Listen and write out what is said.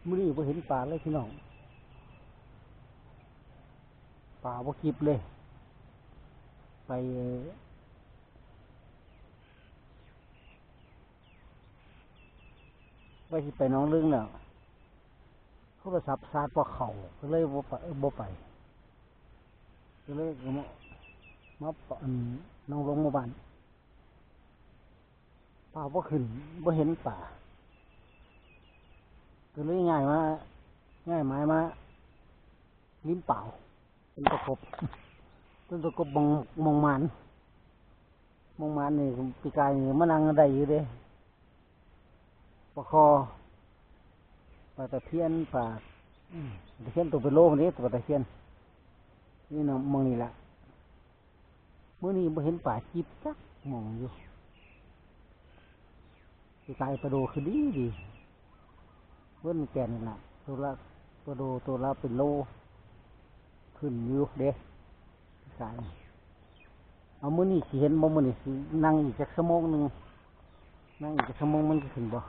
มื้อนี้บ่เห็นปลาเลยพี่น้องปลาบ่กิบเลยไปสิไปน้องลึงแล้วโทรศัพท์ชาร์จบ่เข้าก็เลยบ่ไปก็เลยมาน้องลงหมู่บ้านปลาบ่ขึ้นบ่เห็นปลาก็เลยง่ายหมายมาลิ้นเปล่าเป็นตะกบมองมันนี่ปีกายนี่มานั่งได้อยู่เด้ปลาคอปลาตะเพียนปลาตะเพียนตัวเป็นโลมันนี้ตัวตะเพียนนี่นะมองนี่แหละเมื่อนี้บ่เห็นปลาจิบจักมองอยู่ปีกายปลาโดคือดีเว้นแก่นนี่แหละตัวละเป็นโลขึ้นอยู่เด้ปีกายเอามื้อนี้สิเห็นบ่มื้อนี้สินั่งอีกจักชั่วโมงนึงมันจะขึ้นบ่